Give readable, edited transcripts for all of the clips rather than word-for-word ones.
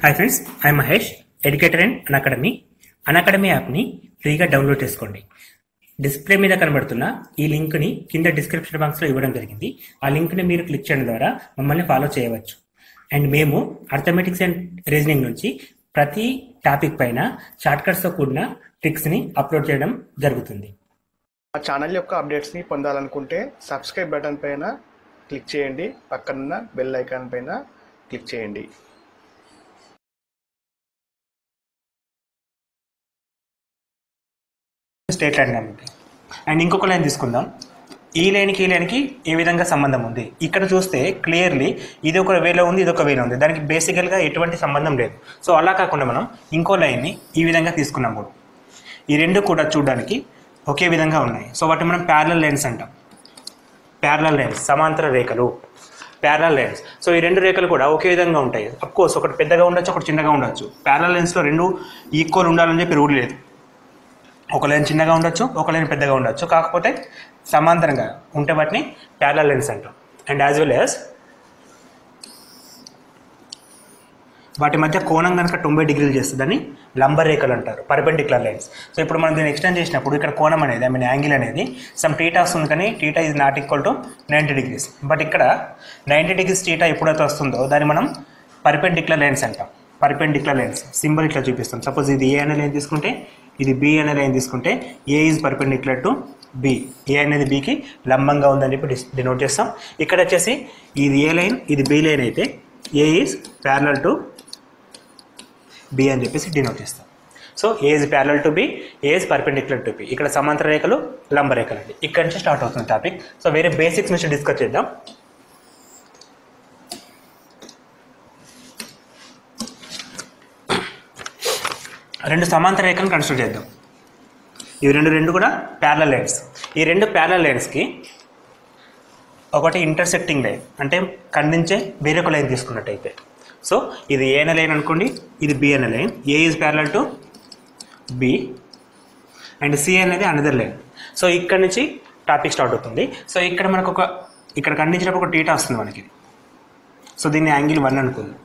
Hi friends, I Mahesh, educator and Unacademy. Unacademy యాప్ని ఫ్రీగా download చేసుకోండి. డిస్ప్లే మీద కనబడుతున్న ఈ లింక్ని కింద డిస్క్రిప్షన్ బాక్స్లో ఇవ్వడం జరిగింది. ఆ లింక్ని మీరు క్లిక్ చేయడం ద్వారా మమ్మల్ని ఫాలో చేయవచ్చు. అండ్ మేము అర్థమెటిక్స్ అండ్ రీజనింగ్ నుంచి ప్రతి టాపిక్ పైన షార్ట్కట్స్తో కూడిన ట్రిక్స్ని అప్లోడ్ చేయడం జరుగుతుంది. మా ఛానల్ యొక్క అప్డేట్స్ని పొందాలనుకుంటే సబ్స్క్రైబ్ బటన్ పైన క్లిక్ చేయండి, పక్కనున్న బెల్ ఐకాన్ పైన క్లిక్ చేయండి. స్టేట్ లైన్ అండ్ ఇంకొక లైన్ తీసుకుందాం. ఈ లైన్కి ఏ విధంగా సంబంధం ఉంది ఇక్కడ చూస్తే క్లియర్లీ ఇది ఒక వేలో ఉంది, ఇది ఒక వేలో ఉంది. దానికి బేసికల్గా ఎటువంటి సంబంధం లేదు. సో అలా కాకుండా మనం ఇంకో లైన్ని ఈ విధంగా తీసుకున్నాం కూడా. ఈ రెండు కూడా చూడడానికి ఒకే విధంగా ఉన్నాయి. సో వాటిని మనం ప్యారలల్ లైన్స్ అంటాం. ప్యారలల్ లైన్స్, సమాంతర రేఖలు, ప్యారలల్ లైన్స్. సో ఈ రెండు రేఖలు కూడా ఒకే విధంగా ఉంటాయి. అఫ్కోర్స్ ఒకటి పెద్దగా ఉండొచ్చు, ఒకటి చిన్నగా ఉండొచ్చు. ప్యారలల్ లైన్స్లో రెండు ఈక్వల్ ఉండాలని చెప్పి రూల్ లేదు. ఒక లైన్ చిన్నగా ఉండొచ్చు, ఒక లైన్ పెద్దగా ఉండొచ్చు. కాకపోతే సమాంతరంగా ఉంటే వాటిని ప్యారలల్ లైన్స్ అంటాం. అండ్ యాజ్ వెల్ యాజ్ వాటి మధ్య కోణం కనుక 90 డిగ్రీలు చేస్తే దాన్ని లంబ రేఖలు అంటారు, పర్పెండిక్యులర్ లైన్స్. సో ఇప్పుడు మనం దీన్ని ఎక్స్టెండ్ చేసినప్పుడు ఇక్కడ కోణం అనేది, యాంగిల్ అనేది సమ్ టీటా వస్తుంది, కానీ theta is not equal to 90 degrees. But ఇక్కడ 90 డిగ్రీస్ టీటా ఎప్పుడైతే వస్తుందో దాన్ని మనం పర్పెండిక్యులర్ లైన్స్ అంటాం. పర్పెండిక్యులర్ లైన్స్ సింబల్ ఇట్లా చూపిస్తాం. సపోజ్ ఇది ఏ అనే లైన్ తీసుకుంటే, ఇది బి అనే లైన్ తీసుకుంటే ఏ ఈజ్ పర్పెండిక్యులర్ టు బి. ఏ అనేది బికి లంబంగా ఉందని చెప్పి డినోట్ చేస్తాం. ఇక్కడ వచ్చేసి ఇది ఏ లైన్, ఇది బి లైన్ అయితే ఏ ఈజ్ ప్యారలల్ టు బి అని చెప్పేసి డినోట్ చేస్తాం. So A is parallel to B, A is perpendicular to be. ఇక్కడ సమాంతర రేఖలు, లంబ రేఖలు అండి. ఇక్కడ నుంచి స్టార్ట్ అవుతుంది టాపిక్. సో వేరే బేసిక్స్ నుంచి డిస్కస్ చేద్దాం. రెండు సమాంతర రేఖలను కన్సిడర్ చేద్దాం. ఇవి రెండు కూడా ప్యారలల్ లైన్స్. ఈ రెండు ప్యారలల్ లైన్స్కి ఒకటి ఇంటర్సెక్టింగ్ లైన్, అంటే ఖండించే వేరొక లైన్ తీసుకున్నట్టయితే. సో ఇది ఏ అనే లైన్ అనుకోండి, ఇది బి అనే line. A is parallel to B and C అనేది అనదర్ లైన్. సో ఇక్కడ నుంచి టాపిక్ స్టార్ట్ అవుతుంది. సో ఇక్కడ మనకు ఇక్కడ ఖండించినప్పుడు ఒక టీటా వస్తుంది మనకి. సో దీన్ని యాంగిల్ 1 అనుకుంది.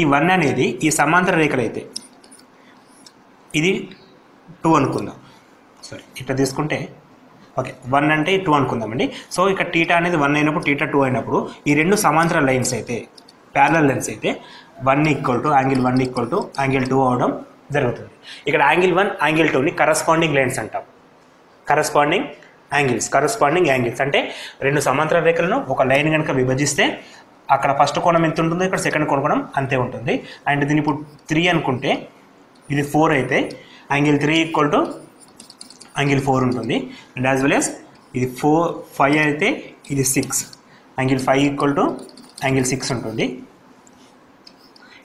ఈ 1 అనేది ఈ సమాంతర రేఖలు అయితే ఇది 2 అనుకుందాం. సారీ, ఇట్లా తీసుకుంటే ఓకే, 1 అంటే 2 అనుకుందామండి. సో ఇక్కడ టీటా అనేది 1 అయినప్పుడు, టీటా 2 అయినప్పుడు ఈ రెండు సమాంతర లైన్స్ అయితే, ప్యారలల్ లైన్స్ అయితే 1 equal to angle 1 equal to angle 2 అవడం జరుగుతుంది. ఇక్కడ యాంగిల్ 1, యాంగిల్ 2ని కరస్పాండింగ్ లైన్స్ అంటాం. కరస్పాండింగ్ యాంగిల్స్ అంటే రెండు సమాంతర రేఖలను ఒక లైన్ కనుక విభజిస్తే అక్కడ ఫస్ట్ కోణం ఎంత ఉంటుందో ఇక్కడ సెకండ్ కోణం అంతే ఉంటుంది. అండ్ దీని ఇప్పుడు 3 అనుకుంటే ఇది 4 అయితే యాంగిల్ 3 ఈక్వల్ టు యాంగిల్ 4 ఉంటుంది. అండ్ యాజ్ వెల్ యాజ్ ఇది 5 అయితే ఇది 6, యాంగిల్ 5 ఈక్వల్ టు యాంగిల్ 6 ఉంటుంది.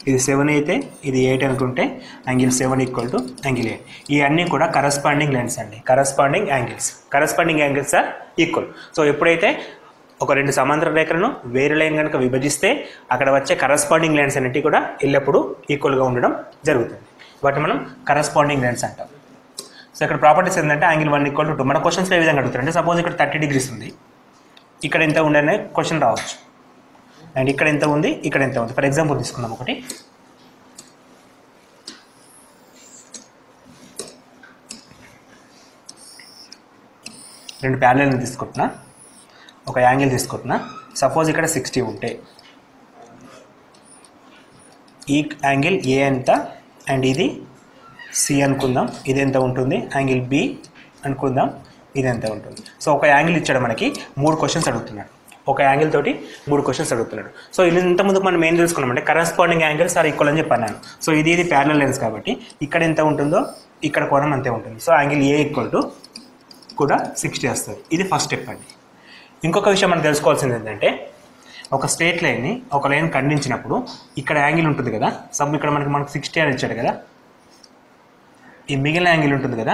ఇది 7 అయితే ఇది 8 అనుకుంటే యాంగిల్ 7 ఈక్వల్ టు యాంగిల్ 8. ఇవన్నీ కూడా కరస్పాండింగ్ లైన్స్ అండి, corresponding angles are equal. So ఎప్పుడైతే ఒక రెండు సమాంతర రేఖలను వేరే లైన్ కనుక విభజిస్తే అక్కడ వచ్చే కరస్పాండింగ్ లైన్స్ అన్నిటి కూడా ఎల్లప్పుడూ ఈక్వల్గా ఉండడం జరుగుతుంది. వాటిని మనం కరస్పాండింగ్ లైన్స్ అంటాం. సో ఇక్కడ ప్రాపర్టీస్ ఏంటంటే యాంగిల్ 1 ఈక్వల్ టు 2. మన క్వశ్చన్స్లో ఏ విధంగా అడుగుతారంటే, సపోజ్ ఇక్కడ 30 డిగ్రీస్ ఉంది, ఇక్కడ ఎంత ఉంది అనే క్వశ్చన్ రావచ్చు. అండ్ ఇక్కడ ఎంత ఉంది, ఇక్కడ ఎంత ఉంది. ఫర్ ఎగ్జాంపుల్ తీసుకుందాం ఒకటి. రెండు ప్యారలల్ తీసుకుంటున్నా, ఒక యాంగిల్ తీసుకుంటున్నా. సపోజ్ ఇక్కడ 60 ఉంటే ఈ యాంగిల్ ఏ ఎంత అండ్ ఇది సి అనుకుందాం. ఇది ఎంత ఉంటుంది, యాంగిల్ బి అనుకుందాం, ఇది ఎంత ఉంటుంది. సో ఒక యాంగిల్ ఇచ్చాడు మనకి, 3 క్వశ్చన్స్ అడుగుతున్నాడు. ఒక యాంగిల్ తోటి 3 క్వశ్చన్స్ అడుగుతున్నాడు. సో ఇది ఇంతకుముందు మనం ఏం తెలుసుకున్నామంటే కరస్పాండింగ్ యాంగిల్స్ ఆర్ ఈక్వల్ అని చెప్పాను నేను. సో ఇది ప్యారలల్ లైన్స్ కాబట్టి ఇక్కడ ఎంత ఉంటుందో ఇక్కడ కోణం అంతే ఉంటుంది. So angle A equal to కూడా 60 వస్తుంది. ఇది ఫస్ట్ స్టెప్ అండి. ఇంకొక విషయం మనం తెలుసుకోవాల్సింది ఏంటంటే, ఒక స్ట్రేట్ లైన్ని ఒక లైన్ ఖండించినప్పుడు ఇక్కడ యాంగిల్ ఉంటుంది కదా. సబ్ ఇక్కడ మనకు 60 అని ఇచ్చాడు కదా. ఈ మిగిలిన యాంగిల్ ఉంటుంది కదా,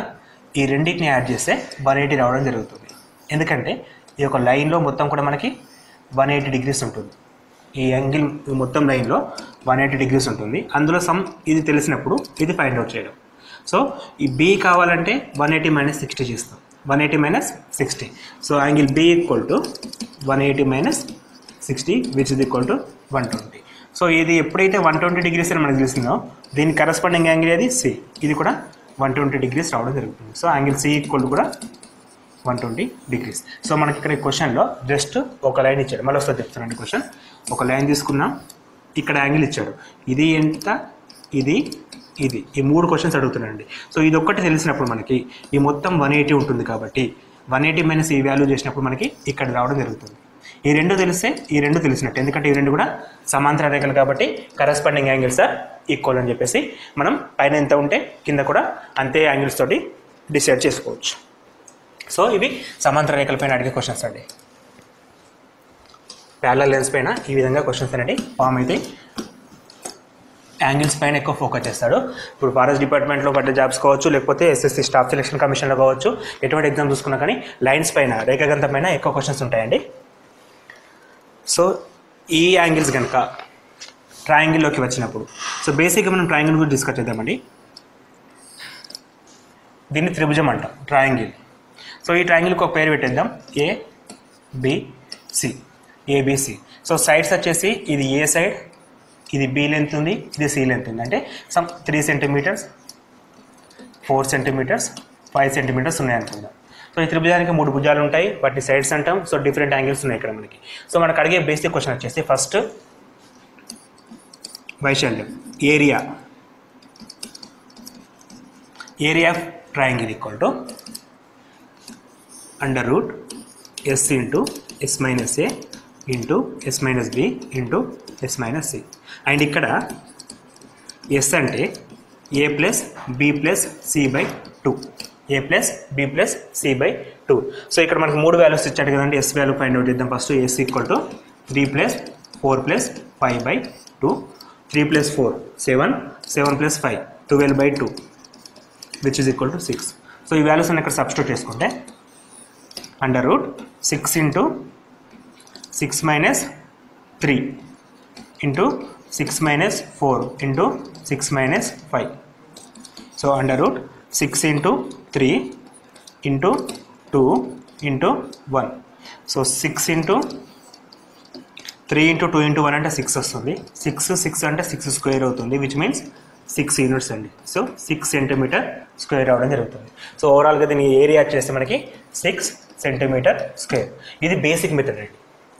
ఈ రెండింటిని యాడ్ చేస్తే 180 రావడం జరుగుతుంది. ఎందుకంటే ఈ యొక్క లైన్లో మొత్తం కూడా మనకి 180 డిగ్రీస్ ఉంటుంది. ఈ యాంగిల్ మొత్తం లైన్లో 180 డిగ్రీస్ ఉంటుంది. అందులో సమ్ ఇది తెలిసినప్పుడు ఇది ఫైండ్ అవుట్ చేయడం. సో ఈ బి కావాలంటే 180 మైనస్ 60 చేస్తాం. 180 minus 60. So angle B equal to 180 minus 60 which is equal to 120. So ఇది ఎప్పుడైతే 120 డిగ్రీస్ అని మనకు తెలిసిందో దీని కరస్పాండింగ్ యాంగిల్ ఏది సి, ఇది కూడా 120 డిగ్రీస్ రావడం జరుగుతుంది. సో యాంగిల్ సి ఈక్వల్ కూడా 120 డిగ్రీస్. సో మనకి ఇక్కడ ఈ క్వశ్చన్లో జస్ట్ ఒక లైన్ ఇచ్చాడు. మళ్ళీ ఒకసారి చెప్తానండి క్వశ్చన్. ఒక లైన్ తీసుకున్నాం, ఇక్కడ యాంగిల్ ఇచ్చాడు, ఇది ఎంత, ఇది ఇది, ఈ 3 క్వశ్చన్స్ అడుగుతున్నానండి. సో ఇది ఒక్కటి తెలిసినప్పుడు మనకి ఈ మొత్తం 180 ఉంటుంది కాబట్టి 180 మైనస్ ఈ వాల్యూ చేసినప్పుడు మనకి ఇక్కడ రావడం జరుగుతుంది. ఈ రెండు తెలిస్తే ఈ రెండు తెలిసినట్టు, ఎందుకంటే ఈ రెండు కూడా సమాంతర రేఖలు కాబట్టి కరస్పాండింగ్ యాంగిల్స్ ఆర్ ఈక్వల్ అని చెప్పేసి మనం పైన ఎంత ఉంటే కింద కూడా అంతే యాంగిల్స్ తోటి డిసైడ్ చేసుకోవచ్చు. సో ఇవి సమాంతర రేఖల పైన అడిగే క్వశ్చన్స్ అండి. ప్యారలల్ లెన్స్ పైన ఈ విధంగా క్వశ్చన్స్ అనేవి ఫామ్ అయితే యాంగిల్స్ పైన ఎక్కువ ఫోకస్ చేస్తాడు. ఇప్పుడు ఫారెస్ట్ డిపార్ట్మెంట్లో పడ్డ జాబ్స్ కావచ్చు, లేకపోతే ఎస్ఎస్సి స్టాఫ్ సెలక్షన్ కమిషన్లో కావచ్చు, ఎటువంటి ఎగ్జామ్ చూసుకున్నా కానీ లైన్స్ పైన రేఖాగంధం పైన ఎక్కువ క్వశ్చన్స్ ఉంటాయండి. సో ఈ యాంగిల్స్ కనుక ట్రయాంగిల్లోకి వచ్చినప్పుడు, సో బేసిక్గా మనం ట్రయాంగిల్ గురించి డిస్కస్ చేద్దామండి. దీన్ని త్రిభుజం అంటాం, ట్రయాంగిల్. సో ఈ ట్రయాంగిల్కి ఒక పేరు పెట్టేద్దాం, ఏబిసి. ఏబిసి. సో సైడ్స్ వచ్చేసి ఇది ఏ సైడ్, ఇది బి లెంత్ ఉంది, ఇది సి లెంత్ ఉంది. అంటే సమ్ 3 సెంటీమీటర్స్, 4 సెంటీమీటర్స్, 5 సెంటీమీటర్స్ ఉన్నాయి అనుకుందాం. సో ఈ త్రిభుజానికి 3 భుజాలు ఉంటాయి, వాటిని సైడ్స్ అంటాం. సో డిఫరెంట్ యాంగిల్స్ ఉన్నాయి ఇక్కడ మనకి. సో మనకు అడిగే బేసిక్ క్వశ్చన్ వచ్చేసి ఫస్ట్ వైశాల్యం, area of triangle equal to under root S into S minus A into S minus B into S minus C. And ఇక్కడ ఎస్ అంటే A plus B plus C by 2, A plus B plus C by 2. So ఇక్కడ మనకు 3 values ఇచ్చాడు కదండి. S value find out చేద్దాం first. S equal to 3 plus 4 plus 5 by 2, 3 plus 4 7, 7 plus 5 12 by 2 which is equal to 6. So ఈ values అన్ని ఇక్కడ substitute చేసుకుంటే under root 6 into 6 minus 3 into 6 minus 4 into 6 minus 5. So under root 6 into 3 into 2 into 1. So 6 into 3 into 2 into 1 అంటే 6 వస్తుంది. 6 అంటే 6 square అవుతుంది, which means 6 units అండి. So 6 centimetre square అవడం జరుగుతుంది. సో ఓవరాల్గా దీని ఏరియా వచ్చేస్తే మనకి 6 సెంటీమీటర్ స్క్వేర్. ఇది బేసిక్ మెథడ్ అండి.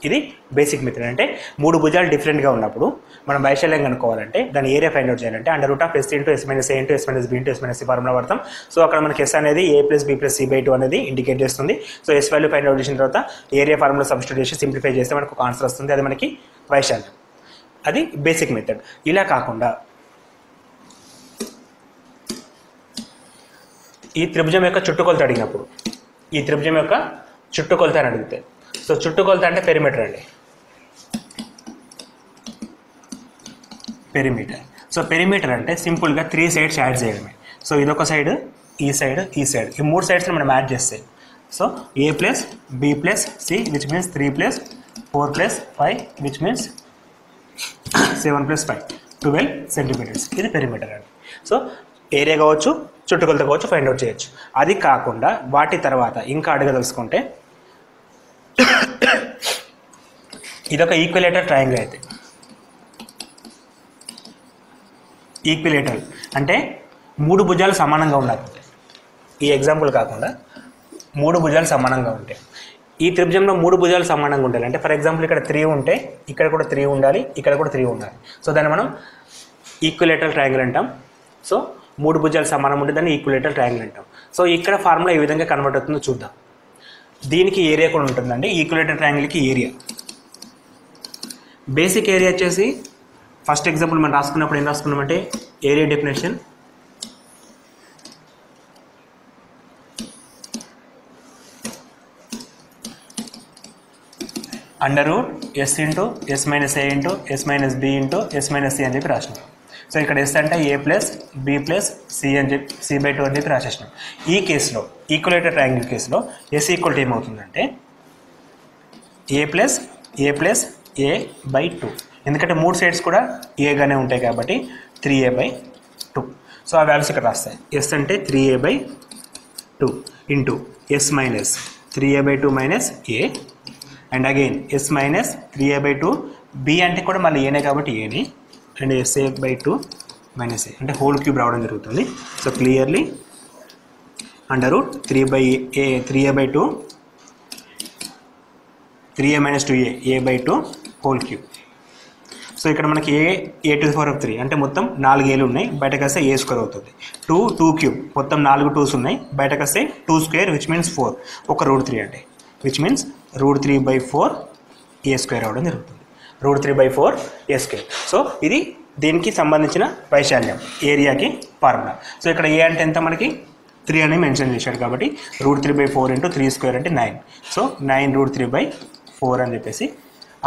ఇది బేసిక్ మెథడ్. అంటే 3 భుజాలు డిఫరెంట్గా ఉన్నప్పుడు మనం వైశాల్యం కనుక్కోవాలంటే దాని ఏరియా ఫైండ్ అవుట్ చేయాలంటే under root of S into S minus A into S minus B into S minus C formula వాడతాం. సో అక్కడ మనకి ఎస్ అనేది A plus B plus C by 2 అనేది ఇండికేట్ చేస్తుంది. So S value find out చేసిన తర్వాత area formula substitute చేసి simplify చేస్తే మనకు ఒక ఆన్సర్ వస్తుంది. అది మనకి వైశాల్యం. అది బేసిక్ మెథడ్. ఇలా కాకుండా ఈ త్రిభుజం యొక్క చుట్టుకొలత అడిగినప్పుడు, ఈ త్రిభుజం యొక్క చుట్టుకొలత అని అడిగితే, సో చుట్టుకొలత అంటే పెరిమీటర్ అండి, పెరిమీటర్. సో పెరిమీటర్ అంటే సింపుల్గా 3 సైడ్స్ యాడ్ చేయడమే. సో ఇదొక సైడ్, ఈ సైడ్, ఈ సైడ్, ఈ 3 సైడ్స్ని మనం యాడ్ చేస్తే so A plus B plus C which means 3 plus 4 plus 5 which means 7 plus 5 12 centimetres. ఇది పెరిమీటర్ అండి. సో ఏరియా కావచ్చు, చుట్టుకొలత కావచ్చు, ఫైండ్ అవుట్ చేయొచ్చు. అది కాకుండా వాటి తర్వాత ఇంకా అడగదలుచుకుంటే ఇదొక ఈక్విలేటర్ ట్రయాంగిల్ అయితే, ఈక్విలేటర్ అంటే 3 భుజాలు సమానంగా ఉండాలి. ఈ ఎగ్జాంపుల్ కాకుండా 3 భుజాలు సమానంగా ఉంటాయి. ఈ త్రిభుజంలో 3 భుజాలు సమానంగా ఉండాలి. అంటే ఫర్ ఎగ్జాంపుల్ ఇక్కడ 3 ఉంటే ఇక్కడ కూడా 3 ఉండాలి, ఇక్కడ కూడా 3 ఉండాలి. సో దాన్ని మనం ఈక్విలేటర్ ట్రయాంగిల్ అంటాం. సో 3 భుజాలు సమానం ఉంటే దాన్ని ఈక్విలేటర్ ట్రయాంగిల్ అంటాం. సో ఇక్కడ ఫార్ములా ఏ విధంగా కన్వర్ట్ అవుతుందో చూద్దాం. దీనికి ఏరియా కూడా ఉంటుందండి. ఈక్విలేటర్ ట్రయాంగిల్కి ఏరియా, బేసిక్ ఏరియా వచ్చేసి ఫస్ట్ ఎగ్జాంపుల్ మనం రాసుకున్నప్పుడు ఏం రాసుకున్నామంటే area definition under root S into S minus A into S minus B into S minus C అని చెప్పి రాసినాం. సో ఇక్కడ ఎస్ అంటే A plus B plus C అని చెప్పి సి బై 2 అని చెప్పి రాసేసినాం. ఈ కేసులో ఈక్వలేటర్ ట్రయాంగిల్ కేసులో ఎస్ ఈక్వల్ టు ఏమవుతుందంటే ఏ ప్లస్ ఏ బై 2. ఎందుకంటే 3 సైడ్స్ కూడా ఏగానే ఉంటాయి కాబట్టి 3a బై 2. సో ఆ వాల్యూస్ ఇక్కడ రాస్తాయి. ఎస్ అంటే 3a by 2 into S minus 3a by 2 minus A and again S minus 3a by 2 B అంటే కూడా మళ్ళీ ఏనే కాబట్టి ఏని, and S A by 2 minus A అంటే హోల్ క్యూబ్ రావడం జరుగుతుంది. So clearly under root 3a by 2 3a minus 2a a by 2 whole cube. So ఇక్కడ మనకి a to the power of 3 అంటే మొత్తం 4 ఏలు ఉన్నాయి, బయటకు వస్తే a స్క్వేర్ అవుతుంది. 2 క్యూబ్ మొత్తం 4 2s ఉన్నాయి, బయటకు వస్తే 2 స్క్వేర్ విచ్ మీన్స్ 4, ఒక రూట్ 3 అంటే which means root 3 by 4 a square అవడం జరుగుతుంది. Root 3 by 4 a square. So ఇది దీనికి సంబంధించిన వైశాల్యం ఏరియాకి ఫార్ములా. సో ఇక్కడ ఏ అంటే ఎంత మనకి 3 అని మెన్షన్ చేశాడు కాబట్టి రూట్ 3 బై 4 ఇంటూ 3 స్క్వేర్ అంటే 9. సో 9 రూట్ 3 బై 4 అని చెప్పేసి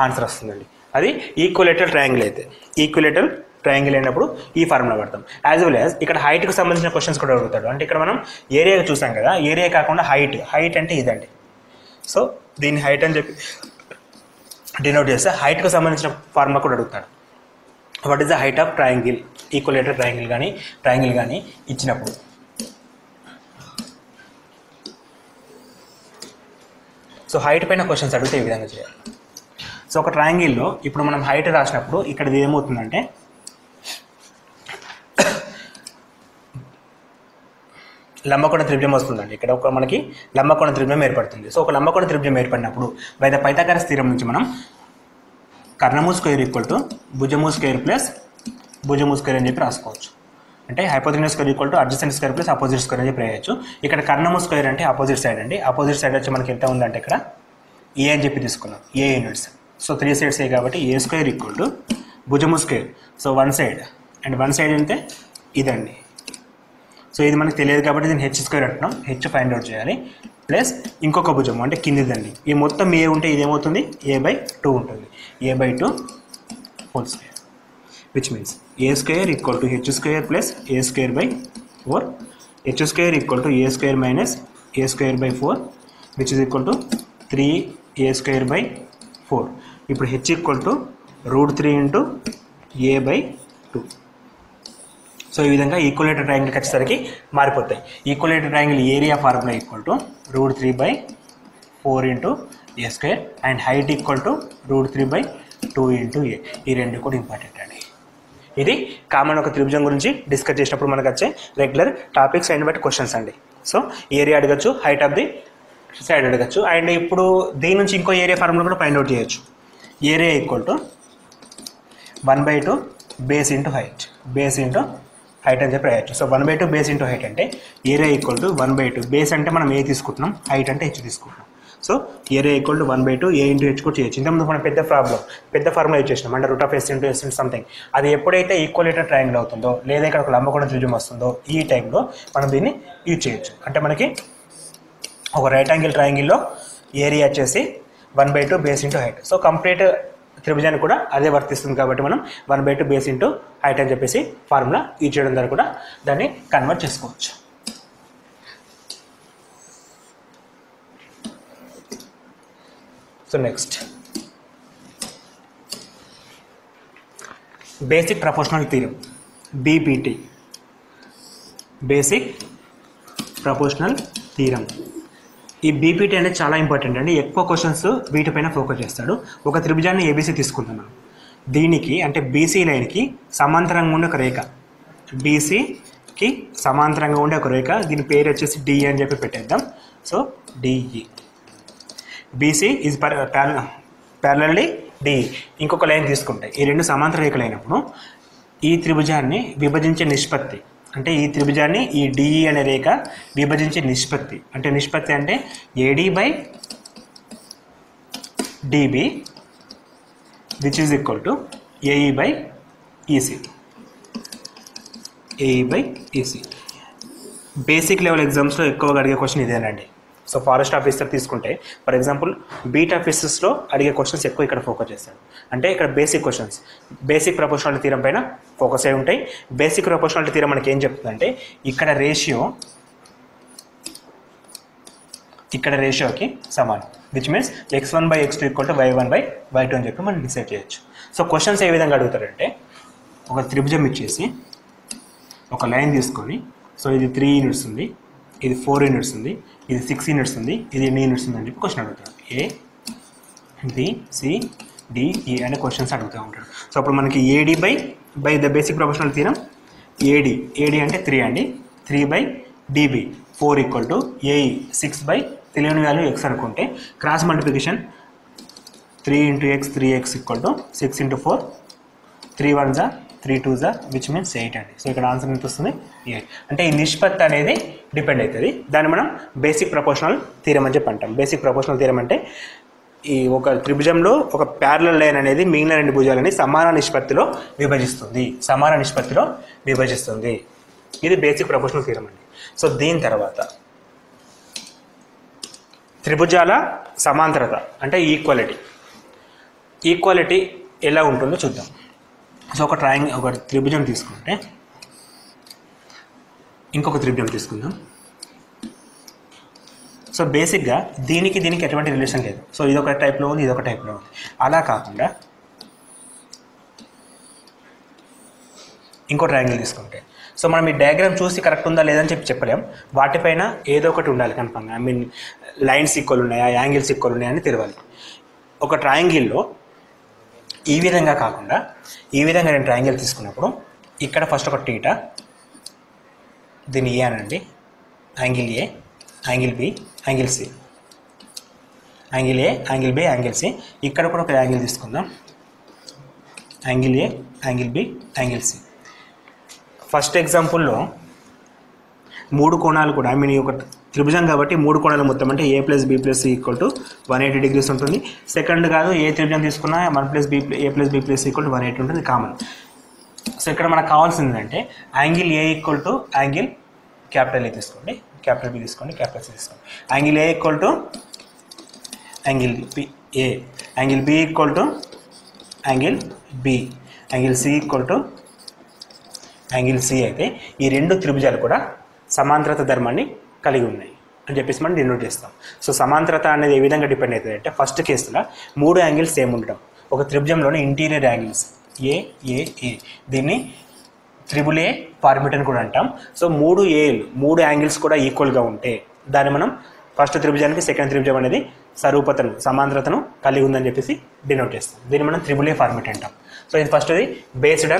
ఆన్సర్ వస్తుందండి. అది ఈక్వలేటరల్ ట్రయాంగిల్ అయితే. ఈక్వలేటరల్ ట్రయాంగిల్ అయినప్పుడు ఈ ఫార్ములా వాడతాం. యాజ్ వెల్ యాజ్ ఇక్కడ హైట్కి సంబంధించిన క్వశ్చన్స్ కూడా అడుగుతాడు. అంటే ఇక్కడ మనం ఏరియా చూసాం కదా, ఏరియా కాకుండా హైట్ అంటే ఇదండి. సో దీన్ని హైట్ అని చెప్పి డినోట్ చేస్తే హైట్కి సంబంధించిన ఫార్ములా కూడా అడుగుతాడు. What is the height of triangle, equilateral triangle కానీ ఇచ్చినప్పుడు. సో హైట్ పైన క్వశ్చన్స్ అడిగితే ఈ విధంగా చేయాలి. సో ఒక ట్రయాంగిల్లో ఇప్పుడు మనం హైట్ రాసినప్పుడు ఇక్కడ ఇది ఏమవుతుందంటే లంబకోణ త్రిభుజం వస్తుందండి. ఇక్కడ ఒక మనకి లంబకోణ త్రిభుజం ఏర్పడుతుంది. సో ఒక లంబకోణ త్రిభుజం ఏర్పడినప్పుడు బై ద పైథాగరస్ థీరం నుంచి మనం కర్ణము స్క్వేర్ ఈక్వల్ టు భుజము స్క్వేర్ ప్లస్ భుజము స్క్వేర్ అని చెప్పి రాసుకోవచ్చు. అంటే hypotenuse square equal to adjacent square plus opposite square అని చెప్పి రాయొచ్చు. ఇక్కడ కర్ణము స్క్వేర్ అంటే అపోజిట్ సైడ్ అండి. అపోజిట్ సైడ్ వచ్చి మనకి ఎంత ఉందంటే ఇక్కడ ఏ అని చెప్పి తీసుకున్నాం, ఏ యూనిట్స్. సో 3 సైడ్స్ ఏ కాబట్టి ఏ స్క్వేర్ ఈక్వల్ టు భుజము square. So 1 side and 1 side అంటే ఇదండి. సో ఇది మనకు తెలియదు కాబట్టి దీన్ని హెచ్ స్క్వేర్ అంటున్నాం, హెచ్ ఫైండ్ అవుట్ చేయాలి. ప్లస్ ఇంకొక భుజము అంటే కిందిదండి. ఈ మొత్తం ఏ ఉంటే ఇదేమవుతుంది a బై 2 ఉంటుంది, a by 2 whole square which means a square equal to H square plus a square by 4, H square equal to a square minus a square by 4 which is equal to 3a square by 4. ఇప్పుడు H equal to root 3 into a by 2. So ఈ విధంగా ఈక్వలేటర్ ట్రయాంగిల్కి వచ్చేసరికి మారిపోతాయి. ఈక్వలేటర్ triangle area formula equal to root 3 by 4 into A square and height equal to root 3 by 2 into A. ఈ రెండు కూడా important అండి. ఇది కామన్ ఒక త్రిభుజం గురించి డిస్కస్ చేసినప్పుడు మనకు వచ్చే regular topics and but questions అండి. సో ఏరియా అడగచ్చు, హైట్ ఆఫ్ ది సైడ్ అడగచ్చు. అండ్ ఇప్పుడు దీని నుంచి ఇంకో ఏరియా ఫార్ములా కూడా ఫైండ్ అవుట్ చేయొచ్చు. Area equal to 1/2 base into height, base into height అని చెప్పి రాయొచ్చు. సో 1/2 బేస్ ఇంటూ హైట్ అంటే ఏరియా ఈక్వల్ టు 1/2 బేస్ అంటే మనం ఏ తీసుకుంటున్నాం, హైట్ అంటే హెచ్ తీసుకుంటున్నాం. So area equal to 1/2 A into H కూడా చేయొచ్చు. ఇంతకుముందు మనం పెద్ద ఫార్ములా యూజ్ చేసినాం అంటే root of S into S into something. అది ఎప్పుడైతే ఈక్వలేటర్ ట్రయాంగిల్ అవుతుందో లేదా ఇక్కడ ఒక లంబకోణ త్రిభుజం వస్తుందో ఈ టైంలో మనం దీన్ని యూజ్ చేయొచ్చు. అంటే మనకి ఒక రైట్ యాంగిల్ ట్రయాంగిల్లో ఏరియా వచ్చేసి 1/2 base into height. So complete త్రిభుజాన్ని కూడా అదే వర్తిస్తుంది కాబట్టి మనం 1/2 బేస్ ఇంటూ హైట్ అని చెప్పేసి ఫార్ములా యూజ్ చేయడం ద్వారా కూడా దాన్ని కన్వర్ట్ చేసుకోవచ్చు. So next basic proportional theorem, BPT, basic proportional theorem. ఈ బీపీటీ అనేది చాలా ఇంపార్టెంట్ అండి. ఎక్కువ క్వశ్చన్స్ వీటిపైన ఫోకస్ చేస్తాడు. ఒక త్రిభుజాన్ని ఏబీసీ తీసుకుంటున్నాం. దీనికి అంటే బీసీ లైన్కి సమాంతరంగా ఉండే ఒక రేఖ, బీసీకి సమాంతరంగా ఉండే ఒక రేఖ, దీని పేరు వచ్చేసి డి అని చెప్పి పెట్టేద్దాం. So DE, BC is parallelly DE. ఇంకొక లైన్ తీసుకుంటే ఈ రెండు సమాంతర రేఖలు అయినప్పుడు ఈ త్రిభుజాన్ని విభజించే నిష్పత్తి అంటే ఈ త్రిభుజాన్ని ఈ డిఈ అనే రేఖ విభజించే నిష్పత్తి అంటే AD by dB which is equal to AE by EC. AE by EC basic level ఎగ్జామ్స్లో ఎక్కువగా అడిగే క్వశ్చన్ ఇదేనండి. సో ఫారెస్ట్ ఆఫీసర్ తీసుకుంటే ఫర్ ఎగ్జాంపుల్ బీట్ ఆఫీసెస్లో అడిగే క్వశ్చన్స్ ఎక్కువ ఇక్కడ ఫోకస్ చేస్తాడు. అంటే ఇక్కడ basic questions basic proportionality theorem పైన ఫోకస్ అయి ఉంటాయి. బేసిక్ ప్రపోర్షనాలిటీ థీరం మనకి ఏం చెప్తుందంటే ఇక్కడ రేషియోకి సమానం which means x1 by x2 equal to y1 by y2 అని చెప్పి మనం డిసైడ్ చేయొచ్చు. సో క్వశ్చన్స్ ఏ విధంగా అడుగుతారంటే ఒక త్రిభుజం ఇచ్చేసి ఒక లైన్ తీసుకొని సో ఇది 3 యూనిట్స్ ఉంది, ఇది 4 యూనిట్స్ ఉంది, ఇది 6 యూనిట్స్ ఉంది, ఇది ఎన్ని యూనిట్స్ ఉంది అని చెప్పి క్వశ్చన్ అడుగుతారు. A B C డిఈ అనే క్వశ్చన్స్ అడుగుతూ ఉంటాడు. సో అప్పుడు మనకి AD by the basic proportional theorem AD అంటే 3 అండి. 3/db 4 = ఏఈ 6 తెలియని వాల్యూ x అనుకుంటే cross multiplication 3 × x 3x = 6 × 4 3 1 = 3 2 which means 8 అండి. సో ఇక్కడ ఆన్సర్ ఎంత వస్తుంది 8. అంటే ఈ నిష్పత్తి అనేది డిపెండ్ అవుతుంది. దాన్ని మనం బేసిక్ ప్రపోర్షనల్ థీరం అని చెప్పి అంటాం. బేసిక్ ప్రపోర్షనల్ థీరం అంటే ఈ ఒక త్రిభుజంలో ఒక ప్యారలల్ లైన్ అనేది మిగిలిన రెండు భుజాలని సమాన నిష్పత్తిలో విభజిస్తుంది. ఇది బేసిక్ ప్రపోర్షనల్ థీరం అండి. సో దీని తర్వాత త్రిభుజాల సమాంతరత అంటే ఈక్వాలిటీ ఎలా ఉంటుందో చూద్దాం. సో ఒక త్రిభుజం తీసుకుంటే ఇంకొక త్రిభుజం తీసుకుందాం. సో బేసిక్గా దీనికి ఎటువంటి రిలేషన్ లేదు. సో ఇదొక టైప్లో ఉంది, ఇదొక టైప్లో ఉంది. అలా కాకుండా ఇంకో ట్రయాంగిల్ తీసుకుంటే సో మనం ఈ డయాగ్రామ్ చూసి కరెక్ట్ ఉందా లేదని చెప్పలేం. వాటిపైన ఏదో ఒకటి ఉండాలి కన్ఫర్మ్గా. ఐ మీన్ లైన్స్ ఈక్వల్ ఉన్నాయా, యాంగిల్స్ ఈక్వల్ ఉన్నాయా అని తెలియాలి. ఒక ట్రయాంగిల్లో ఈ విధంగా కాకుండా ఈ విధంగా నేను ట్రయాంగిల్ తీసుకున్నప్పుడు ఇక్కడ ఫస్ట్ ఒక టీటా, దీన్ని ఏ అనండి, angle A, angle B, angle C, angle A, angle B, angle C. ఇక్కడ కూడా ఒక యాంగిల్ తీసుకుందాం, angle A, angle B, angle C. First ఎగ్జాంపుల్లో 3 కోణాలు కూడా ఐ మీన్ ఒక త్రిభుజం కాబట్టి 3 కోణాలు మొత్తం అంటే a + b + c = 180 degrees ఉంటుంది. సెకండ్ కాదు ఏ త్రిభుజం తీసుకున్నా 1 + b a + b + c = 180 ఉంటుంది కామన్. సో ఇక్కడ మనకు కావాల్సింది అంటే angle A = angle capital A తీసుకోండి, క్యాపిటల్ బి తీసుకోండి, క్యాపిటల్ సి తీసుకోండి. Angle A angle B A, angle B angle B, angle C angle C అయితే ఈ రెండు త్రిభుజాలు కూడా సమాంతరత ధర్మాన్ని కలిగి ఉన్నాయి అని చెప్పేసి మనం డినోట్ చేస్తాం. సో సమాంతరత అనేది ఏ విధంగా డిపెండ్ అవుతుంది అంటే ఫస్ట్ కేసులో 3 యాంగిల్స్ సేమ్ ఉండడం. ఒక త్రిభుజంలోని ఇంటీరియర్ యాంగిల్స్ ఏ, దీన్ని త్రిబుల్ ఏ ఫార్మేట్ అని కూడా అంటాం. సో 3 యాంగిల్స్ కూడా ఈక్వల్గా ఉంటే దాన్ని మనం ఫస్ట్ త్రిభుజానికి సెకండ్ త్రిభుజం అనేది సమాంతరతను కలిగి ఉందని చెప్పేసి డినోట్ చేస్తాం. దీన్ని మనం త్రిబుల్ ఏ ఫార్మేట్ అంటాం. సో ఇది ఫస్ట్ది బేస్డ్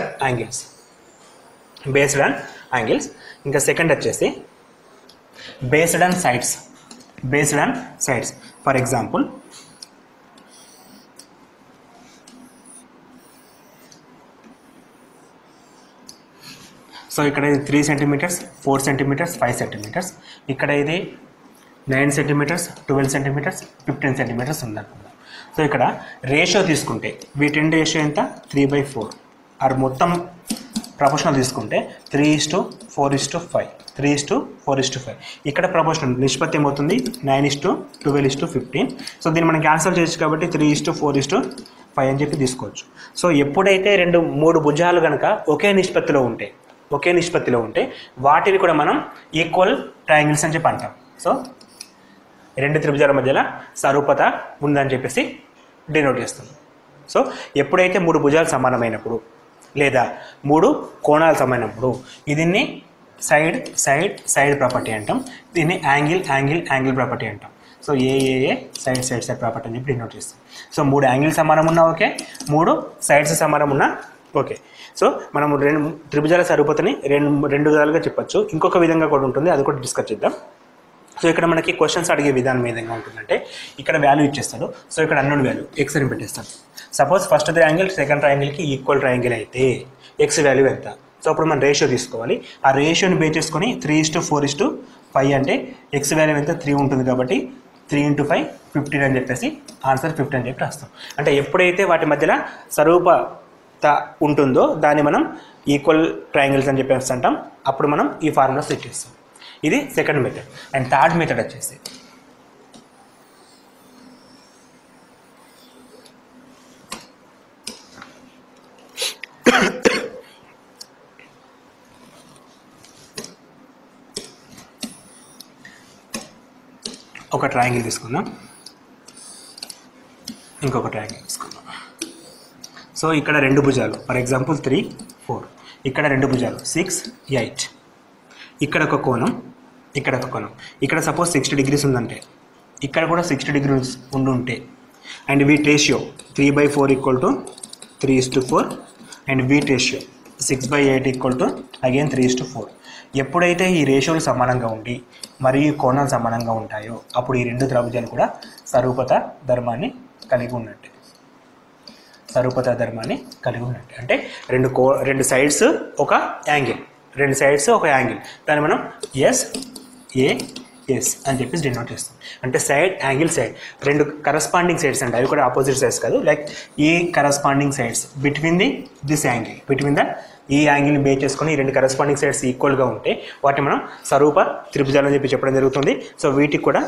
ఆన్ యాంగిల్స్. ఇంకా సెకండ్ వచ్చేసి based on sides. For example so ఇక్కడ ఇది 3 centimeters, 4 centimeters, 5 centimeters. ఇక్కడ ఇది 9 centimeters, 12 centimeters, 15 centimeters ఉందనుకుందాం. సో ఇక్కడ రేషియో తీసుకుంటే వీటి రేషియో ఎంత 3/4. ఆర్ మొత్తం ప్రపోర్షనల్ తీసుకుంటే 3:4:5, 3:4:5. ఇక్కడ ప్రపోర్షనల్ నిష్పత్తి ఏమవుతుంది 9:12:15. సో దీన్ని మనం క్యాన్సల్ చేయొచ్చు కాబట్టి 3:4:5 అని చెప్పి తీసుకోవచ్చు. సో ఎప్పుడైతే 3 భుజాలు కనుక ఒకే నిష్పత్తిలో ఉంటే వాటిని కూడా మనం ఈక్వల్ ట్రయాంగిల్స్ అని చెప్పి అంటాం. సో 2 త్రిభుజాల మధ్యలో సారూప్యత ఉందని చెప్పేసి డినోట్ చేస్తుంది. సో ఎప్పుడైతే 3 భుజాలు సమానమైనప్పుడు లేదా 3 కోణాలు సమానమైనప్పుడు దీన్ని సైడ్ ప్రాపర్టీ అంటాం. దీన్ని యాంగిల్ ప్రాపర్టీ అంటాం. సో ఏ సైడ్ ప్రాపర్టీ అని చెప్పి డినోట్ చేస్తాం. సో 3 యాంగిల్ సమానం ఉన్నా ఓకే, 3 సైడ్స్ సమానం ఉన్నా ఓకే. సో మనము 2 త్రిభుజాల సారూప్యతని రెండు విధాలుగా చెప్పచ్చు. ఇంకొక విధంగా కూడా ఉంటుంది, అది కూడా డిస్కస్ చేద్దాం. సో ఇక్కడ మనకి క్వశ్చన్స్ అడిగే విధానం ఏ విధంగా ఉంటుందంటే ఇక్కడ వాల్యూ ఇచ్చేస్తాడు. సో ఇక్కడ అన్నోన్ వాల్యూ ఎక్స్ అని పెట్టేస్తాడు. సపోజ్ ఫస్ట్ ట్రయాంగిల్ సెకండ్ ట్రయాంగిల్కి ఈక్వల్ ట్రయాంగిల్ అయితే ఎక్స్ వాల్యూ ఎంత? సో అప్పుడు మనం రేషియో తీసుకోవాలి. ఆ రేషియోని బేస్ చేసుకొని 3:4:5 అంటే ఎక్స్ వాల్యూ ఎంత 3 ఉంటుంది కాబట్టి 3 × 5 15 అని చెప్పేసి ఆన్సర్ 15 అని చెప్పి రాస్తాం. అంటే ఎప్పుడైతే వాటి మధ్యలో స్వరూపత ఉంటుందో దాన్ని మనం ఈక్వల్ ట్రయాంగిల్స్ అని చెప్పేసి అంటాం. అప్పుడు మనం ఈ ఫార్ములా సెట్ చేస్తాం. ఇది second method. And third method వచ్చేసి ఒక ట్రయాంగిల్ తీసుకుందాం, ఇంకొక ట్రయాంగిల్ తీసుకుందాం. సో ఇక్కడ 2 భుజాలు ఫర్ ఎగ్జాంపుల్ 3, 4. ఇక్కడ 2 భుజాలు 6, 8. ఇక్కడ ఒక కోణం, ఇక్కడ ఒక కోణం. ఇక్కడ సపోజ్ 60 degrees ఉందంటే ఇక్కడ కూడా 60 degrees ఉండుంటే and wheat ratio 3/4 equal to 3:4 and wheat ratio 6/8 equal to again 3:4. ఎప్పుడైతే ఈ రేషియోలు సమానంగా ఉండి మరియు కోణాలు సమానంగా ఉంటాయో అప్పుడు ఈ రెండు త్రిభుజాలు కూడా సరూపత ధర్మాన్ని కలిగి ఉన్నట్టే. సరూపత ధర్మాన్ని కలిగి ఉన్నట్టే అంటే రెండు సైడ్స్ ఒక యాంగిల్, రెండు సైడ్స్ ఒక యాంగిల్, దాన్ని మనం ఎస్ అని చెప్పేసి డినోట్ చేస్తాం. అంటే సైడ్ యాంగిల్ సైడ్ రెండు కరస్పాండింగ్ సైడ్స్ అంటే అవి కూడా ఆపోజిట్ సైడ్స్ కాదు, లైక్ ఈ corresponding sides between this angle, between ఈ యాంగిల్ని బేస్ చేసుకొని ఈ రెండు కరస్పాండింగ్ సైడ్స్ ఈక్వల్గా ఉంటే వాటిని మనం స్వరూప త్రిభుజాలు అని చెప్పి చెప్పడం జరుగుతుంది. సో వీటికి కూడా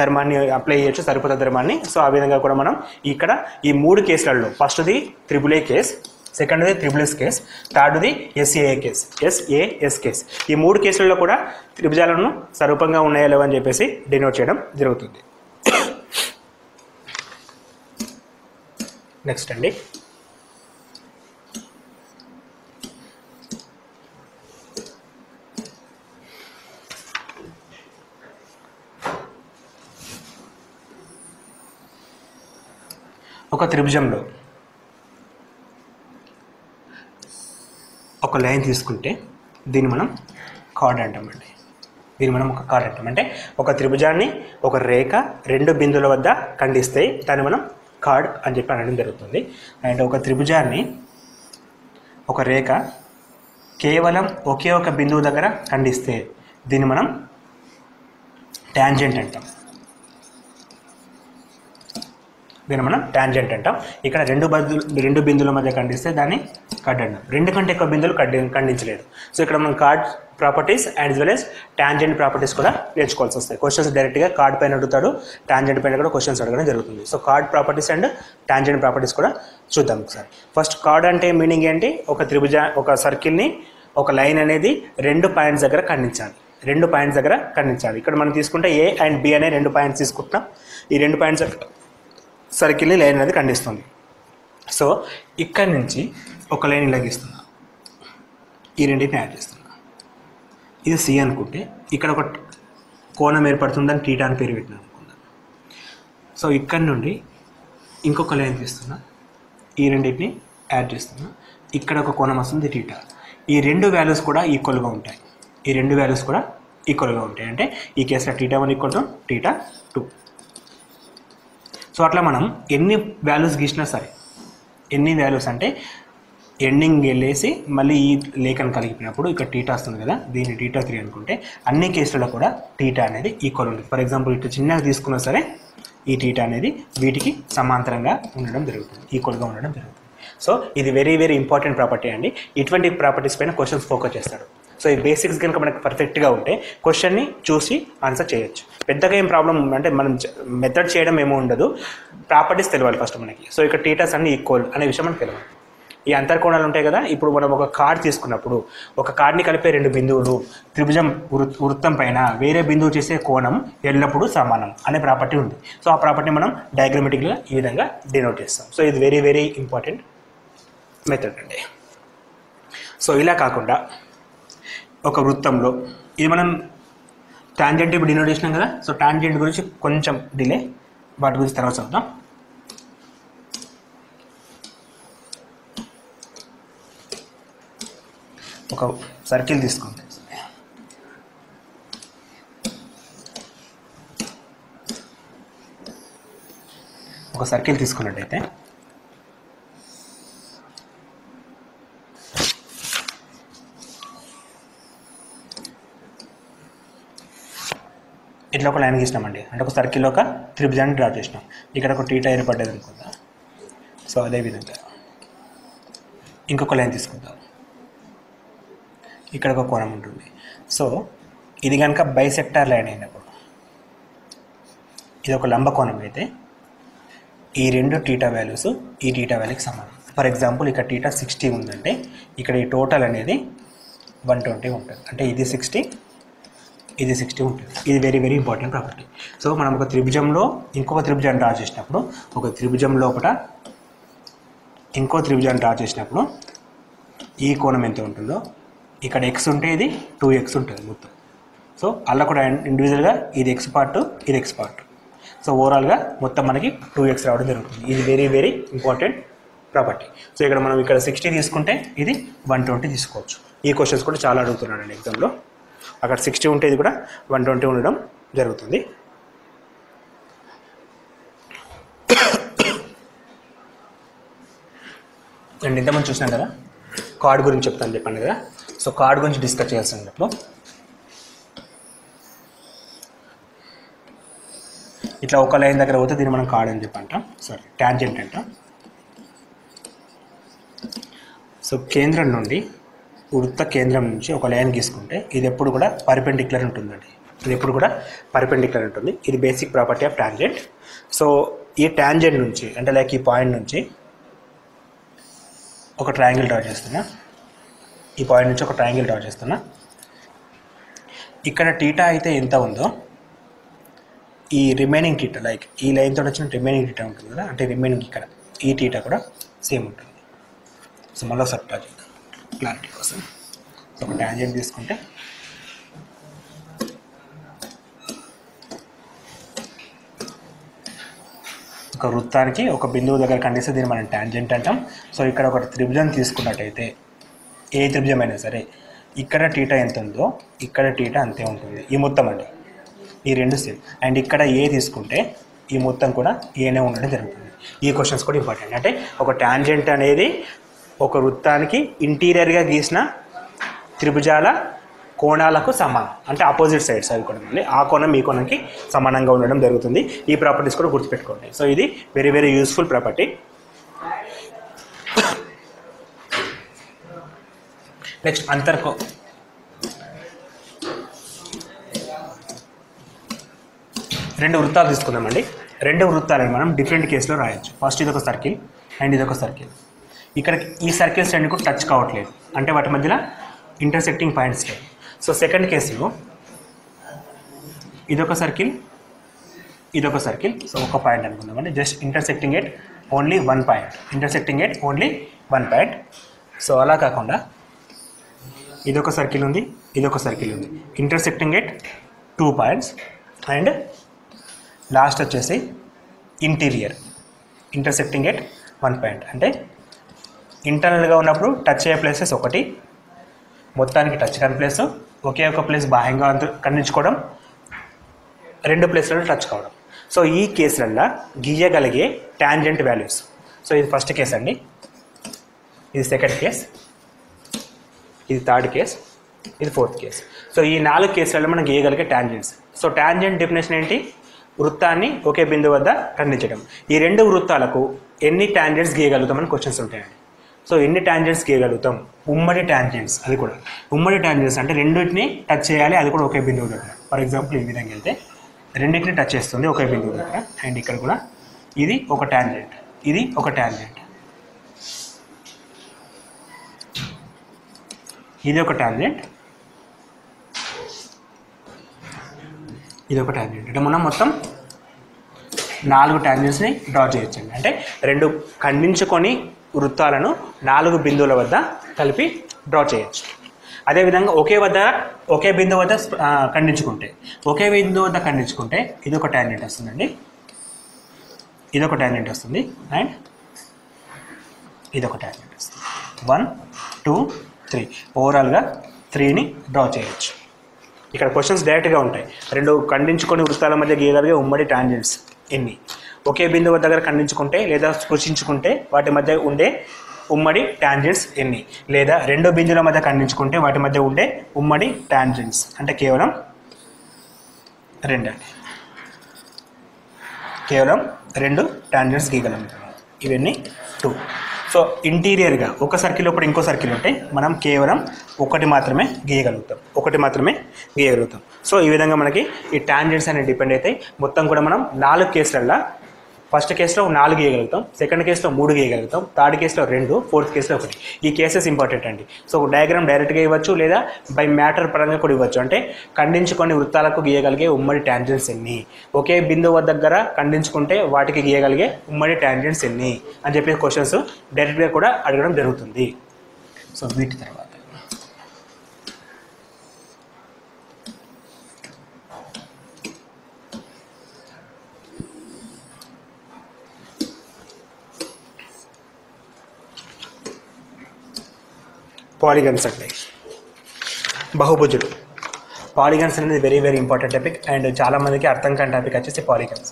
ధర్మాన్ని అప్లై చేయొచ్చు, సరూపత ధర్మాన్ని. సో ఆ విధంగా కూడా మనం ఇక్కడ ఈ మూడు కేసులలో ఫస్ట్ది త్రిబుల్ ఏ కేస్, సెకండ్ది త్రిబుల్ ఎస్ కేస్, థర్డ్ది ఎస్ఏఎస్ కేస్. ఈ మూడు కేసులలో కూడా త్రిభుజాలను స్వరూపంగా ఉన్నాయో లేవని చెప్పేసి డినోట్ చేయడం జరుగుతుంది. నెక్స్ట్ అండి, ఒక త్రిభుజంలో ఒక లైన్ తీసుకుంటే దీన్ని మనం కార్డ్ అంటామండి. దీన్ని మనం ఒక కార్డ్ అంటాం. అంటే ఒక త్రిభుజాన్ని ఒక రేఖ రెండు బిందువుల వద్ద ఖండిస్తే దాన్ని మనం కార్డ్ అని చెప్పి అనడం జరుగుతుంది. అండ్ ఒక త్రిభుజాన్ని ఒక రేఖ కేవలం ఒకే ఒక బిందువు దగ్గర ఖండిస్తే దీన్ని మనం ట్యాంజెంట్ అంటాం. దీన్ని మనం ట్యాంజెంట్ అంటాం. ఇక్కడ రెండు బిందువుల మధ్య ఖండిస్తే దాన్ని కార్డ్ అంటాం. రెండు కంటే ఎక్కువ బిందువులు ఖండించలేదు. సో ఇక్కడ మనం card properties and well as tangent properties కూడా నేర్చుకోవాల్సి వస్తాయి. క్వశ్చన్స్ డైరెక్ట్గా కార్డ్ పైన అడుగుతాడు, ట్యాంజెంట్ పైన కూడా క్వశ్చన్స్ అడగడం జరుగుతుంది. So card properties and tangent properties కూడా చూద్దాం ఒకసారి. ఫస్ట్ కార్డ్ అంటే మీనింగ్ ఏంటి? ఒక సర్కిల్ని ఒక లైన్ అనేది రెండు పాయింట్స్ దగ్గర ఖండించాలి. రెండు పాయింట్స్ దగ్గర ఖండించాలి. ఇక్కడ మనం తీసుకుంటే ఏ అండ్ బి అనే రెండు పాయింట్స్ తీసుకుంటున్నాం. ఈ రెండు పాయింట్స్ సర్కిల్ని లైన్ అనేది ఖండిస్తుంది. సో ఇక్కడ నుంచి ఒక లైన్ ఇలా గీస్తున్నా, ఈ రెండింటిని యాడ్ చేస్తున్నా. ఇది సి అనుకుంటే ఇక్కడ ఒక కోణం ఏర్పడుతుందని టీటా అని పేరు పెట్టినా అనుకుందాం. సో ఇక్కడ నుండి ఇంకొక లైన్ తీస్తున్నా, ఈ రెండింటిని యాడ్ చేస్తున్నా, ఇక్కడ ఒక కోణం వస్తుంది టీటా. ఈ రెండు వాల్యూస్ కూడా ఈక్వల్గా ఉంటాయి. ఈ రెండు వాల్యూస్ కూడా ఈక్వల్గా ఉంటాయి. అంటే ఈ కేసులో θ1 ఈక్వల్ టు θ2. సో అట్లా మనం ఎన్ని వాల్యూస్ గీసినా సరే, ఎన్ని వాల్యూస్ అంటే ఎండింగ్ వెళ్ళేసి మళ్ళీ ఈ లేఖను కలిపినప్పుడు ఇక్కడ టీటా వస్తుంది కదా, దీన్ని θ3 అనుకుంటే అన్ని కేసులలో కూడా టీటా అనేది ఈక్వల్ ఉంటుంది. ఫర్ ఎగ్జాంపుల్ ఇటు చిన్నగా తీసుకున్నా సరే ఈ టీటా అనేది వీటికి సమాంతరంగా ఉండడం జరుగుతుంది, ఈక్వల్గా ఉండడం జరుగుతుంది. సో ఇది వెరీ వెరీ ఇంపార్టెంట్ ప్రాపర్టీ అండి. ఇటువంటి ప్రాపర్టీస్ పైన క్వశ్చన్స్ ఫోకస్ చేస్తాడు. సో ఈ బేసిక్స్ కనుక మనకు పర్ఫెక్ట్గా ఉంటే క్వశ్చన్ని చూసి ఆన్సర్ చేయొచ్చు. పెద్దగా ఏం ప్రాబ్లం అంటే మనం మెథడ్ చేయడం ఏమో ఉండదు, ప్రాపర్టీస్ తెలియాలి ఫస్ట్ మనకి. సో ఇక్కడ టీటాస్ అన్ని ఈక్వల్ అనే విషయం మనకు తెలియాలి. ఈ అంతర్కోణాలు ఉంటాయి కదా, ఇప్పుడు మనం ఒక కార్డ్ తీసుకున్నప్పుడు ఒక కార్డ్ని కలిపే రెండు బిందువులు త్రిభుజం వృత్తం పైన వేరే బిందువు చేసే కోణం ఎల్లప్పుడూ సమానం అనే ప్రాపర్టీ ఉంది. సో ఆ ప్రాపర్టీ మనం డయాగ్రమెటిక్గా ఈ విధంగా డినోట్ చేస్తాం. సో ఇది వెరీ వెరీ ఇంపార్టెంట్ మెథడ్ అండి. సో ఇలా కాకుండా ఒక వృత్తంలో ఇది మనం టాంజెంట్ ఇప్పుడు డినోట్ చేసినాం కదా. సో టాంజెంట్ గురించి కొంచెం డిలే, వాటి గురించి తర్వాత చూద్దాం. ఒక సర్కిల్ తీసుకోండి. ఒక సర్కిల్ తీసుకున్నట్టయితే ఇట్లా ఒక లైన్ గీసినామండి. అంటే ఒక సర్కిల్లో ఒక త్రిభుజాన్ని డ్రా చేసినాం. ఇక్కడ ఒక టీటా ఏర్పడ్డది అనుకుందాం. సో అదేవిధంగా ఇంకొక లైన్ తీసుకుందాం. ఇక్కడ ఒక కోణం ఉంటుంది. సో ఇది కనుక బైసెక్టార్ లైన్ అయినప్పుడు, ఇది ఒక లంబ కోణం అయితే ఈ రెండు టీటా వాల్యూస్ ఈ టీటా వాల్యూకి సమానం. ఫర్ ఎగ్జాంపుల్ ఇక్కడ టీటా 60 ఉందంటే ఇక్కడ ఈ టోటల్ అనేది 120 ఉంటుంది. అంటే ఇది 60, ఇది 60 ఉంటుంది. ఇది very very important property. So మనం ఒక త్రిభుజంలో ఇంకొక త్రిభుజాన్ని డ్రా చేసినప్పుడు, ఒక త్రిభుజం లోపల ఇంకో త్రిభుజాన్ని డ్రా చేసినప్పుడు ఈ కోణం ఎంత ఉంటుందో ఇక్కడ ఎక్స్ ఉంటే ఇది 2x ఉంటుంది మొత్తం. సో అలా కూడా ఇండివిజువల్గా ఇది ఎక్స్ పార్ట్, ఇది ఎక్స్ పార్ట్. సో ఓవరాల్గా మొత్తం మనకి 2x రావడం జరుగుతుంది. ఇది very very important property. So ఇక్కడ మనం ఇక్కడ 60 తీసుకుంటే ఇది 120 తీసుకోవచ్చు. ఈ క్వశ్చన్స్ కూడా చాలా అడుగుతున్నాడండి ఎగ్జామ్లో. అక్కడ 60 ఉంటే ఇది కూడా 120 ఉండడం జరుగుతుంది. అండ్ ఇంతకుముందు చూసినాం కదా కార్డ్ గురించి చెప్తాను చెప్పాను కదా. సో కార్డ్ గురించి డిస్కస్ చేయాల్సినప్పుడు ఇట్లా ఒక లైన్ దగ్గర పోతే దీన్ని మనం కార్డ్ అని చెప్పి అంటాం, సారీ ట్యాంజెంట్ అంటాం. సో కేంద్రం నుండి వృత్త కేంద్రం నుంచి ఒక లైన్ గీసుకుంటే ఇది ఎప్పుడు కూడా పర్పెండిక్యులర్ ఉంటుందండి. ఇది ఎప్పుడు కూడా పర్పెండిక్యులర్ ఉంటుంది. ఇది basic property of tangent. So ఈ ట్యాంజెంట్ నుంచి అంటే లైక్ ఈ పాయింట్ నుంచి ఒక ట్రయాంగిల్ డ్రా చేస్తున్నా. ఈ పాయింట్ నుంచి ఒక ట్రయాంగిల్ డ్రా చేస్తున్నా. ఇక్కడ టీటా అయితే ఎంత ఉందో ఈ రిమైనింగ్ టీటా లైక్ ఈ లైన్తో వచ్చిన రిమైనింగ్ టీటా ఉంటుంది కదా, అంటే రిమైనింగ్ ఇక్కడ ఈ టీటా కూడా సేమ్ ఉంటుంది. సో మళ్ళీ ఒకసారి డ్రా చేద్దాం క్లారిటీ కోసం. సో ఒక ట్యాంజెంట్ తీసుకుంటే ఒక వృత్తానికి ఒక బిందువు దగ్గర ఖండిస్తే దీన్ని మనం ట్యాంజెంట్ అంటాం. సో ఇక్కడ ఒక త్రిభుజం తీసుకున్నట్టయితే ఏ త్రిభుజం అయినా సరే ఇక్కడ టీటా ఎంత ఉందో ఇక్కడ టీటా అంతే ఉంటుంది. ఈ మొత్తం అండి ఈ రెండు సేమ్. అండ్ ఇక్కడ ఏ తీసుకుంటే ఈ మొత్తం కూడా ఏనే ఉండడం జరుగుతుంది. ఈ క్వశ్చన్స్ కూడా ఇంపార్టెంట్. అంటే ఒక ట్యాంజెంట్ అనేది ఒక వృత్తానికి ఇంటీరియర్గా గీసిన త్రిభుజాల కోణాలకు సమానం, అంటే ఆపోజిట్ సైడ్స్ అవి కూడా మళ్ళీ ఆ కోణం ఈ కోణంకి సమానంగా ఉండడం జరుగుతుంది. ఈ ప్రాపర్టీస్ కూడా గుర్తుపెట్టుకోండి. సో ఇది very very useful property. Next రెండు వృత్తాలు తీసుకుందామండి. రెండు వృత్తాలను మనం డిఫరెంట్ కేసులో రాయొచ్చు. ఫస్ట్ ఇది ఒక సర్కిల్ అండ్ ఇది ఒక సర్కిల్. ఇక్కడ ఈ సర్కిల్స్ రెండు కూడా టచ్ కావట్లేదు, అంటే వాటి మధ్యలో ఇంటర్సెక్టింగ్ పాయింట్స్ లేవు. సో సెకండ్ కేసులో ఇదొక సర్కిల్ ఇదొక సర్కిల్. సో ఒక పాయింట్ అనుకుందామండి. Just intersecting at only one point, intersecting at only one point. So అలా కాకుండా ఇదొక సర్కిల్ ఉంది ఇదొక సర్కిల్ ఉంది, intersecting at 2 points. And last వచ్చేసి ఇంటీరియర్ ఇంటర్సెక్టింగ్ ఎట్ 1 పాయింట్. అంటే ఇంటర్నల్గా ఉన్నప్పుడు టచ్ అయ్యే ప్లేసెస్ ఒకటి, మొత్తానికి టచ్ కాని ప్లేస్, ఒకే ఒక ప్లేస్ బాహ్యంగా ఖండించుకోవడం, రెండు ప్లేస్లలో టచ్ కావడం. సో ఈ కేసులల్లో గీయగలిగే ట్యాంజెంట్ వాల్యూస్. సో ఇది ఫస్ట్ కేస్ అండి, ఇది సెకండ్ కేస్, ఇది థర్డ్ కేస్, ఇది ఫోర్త్ కేస్. సో ఈ 4 కేసులలో మనం గీయగలిగే ట్యాంజెంట్స్. సో ట్యాంజెంట్ డెఫినేషన్ ఏంటి? వృత్తాన్ని ఒకే బిందువు వద్ద ఖండించడం. ఈ రెండు వృత్తాలకు ఎన్ని ట్యాంజెంట్స్ గీయగలుగుతామని క్వశ్చన్స్ ఉంటాయండి. సో ఎన్ని ట్యాంజెంట్స్ గీయగలుగుతాం? ఉమ్మడి ట్యాంజెంట్స్. అది కూడా ఉమ్మడి ట్యాంజెంట్స్ అంటే రెండింటిని టచ్ చేయాలి, అది కూడా ఒకే బిందువు దగ్గర. ఫర్ ఎగ్జాంపుల్ ఈ విధంగా వెళ్తే రెండింటిని టచ్ చేస్తుంది ఒకే బిందువు దగ్గర. అండ్ ఇక్కడ కూడా ఇది ఒక ట్యాంజెంట్, ఇది ఒక ట్యాంజెంట్, ఇది ఒక ట్యాంజెంట్, ఇది ఒక ట్యాంజెంట్. అంటే మనం మొత్తం 4 ట్యాంజెంట్స్ని డ్రా చేయొచ్చండి. అంటే రెండు ఖండించుకొని వృత్తాలను 4 బిందువుల వద్ద కలిపి డ్రా చేయొచ్చు. అదేవిధంగా ఒకే బిందువు వద్ద ఖండించుకుంటే ఇది ఒక ట్యాంజెంట్ వస్తుందండి, ఇది ఒక ట్యాంజెంట్ వస్తుంది, అండ్ ఇది ఒక ట్యాంజెంట్ వస్తుంది. 1 2 3 ఓవరాల్గా 3ని డ్రా చేయొచ్చు. ఇక్కడ క్వశ్చన్స్ డైరెక్ట్గా ఉంటాయి. రెండు ఖండించుకొని వృత్తాల మధ్య గీయగలిగే ఉమ్మడి ట్యాంజెంట్స్ ఎన్ని, ఒకే బిందువు దగ్గర ఖండించుకుంటే లేదా స్పృశించుకుంటే వాటి మధ్య ఉండే ఉమ్మడి ట్యాంజెంట్స్ ఎన్ని, లేదా రెండు బిందువుల మధ్య ఖండించుకుంటే వాటి మధ్య ఉండే ఉమ్మడి ట్యాంజెంట్స్ అంటే కేవలం 2 అండి. కేవలం 2 ట్యాంజెంట్స్ గీయగలుగుతాం. ఇవన్నీ 2. సో ఇంటీరియర్గా ఒక సర్కిల్ లోపల ఇంకో సర్కిల్ ఉంటే మనం కేవలం ఒకటి మాత్రమే గీయగలుగుతాం. సో ఈ విధంగా మనకి ఈ ట్యాంజెంట్స్ అనేవి డిపెండ్ అవుతాయి. మొత్తం కూడా మనం 4 కేసులలో ఫస్ట్ కేసులో 4 గీయగలుగుతాం, సెకండ్ కేసులో 3 గీయగలుగుతాం, థర్డ్ కేసులో 2, ఫోర్త్ కేసులో 1. ఈ కేసెస్ ఇంపార్టెంట్ అండి. సో డయాగ్రామ్ డైరెక్ట్గా ఇవ్వచ్చు లేదా బై మ్యాటర్ పరంగా కూడా ఇవ్వచ్చు. అంటే ఖండించుకొని వృత్తాలకు గీయగలిగే ఉమ్మడి ట్యాంజెంట్స్ ఎన్ని, ఒకే బిందువు దగ్గర ఖండించుకుంటే వాటికి గీయగలిగే ఉమ్మడి ట్యాంజెంట్స్ ఎన్ని అని చెప్పే క్వశ్చన్స్ డైరెక్ట్గా కూడా అడగడం జరుగుతుంది. సో వీటి తర్వాత పాలిగన్స్ అంటే బహుభుజులు. పాలిగన్స్ అనేది very very important topic and చాలామందికి అర్థం కాని టాపిక్ వచ్చేసి పాలిగన్స్.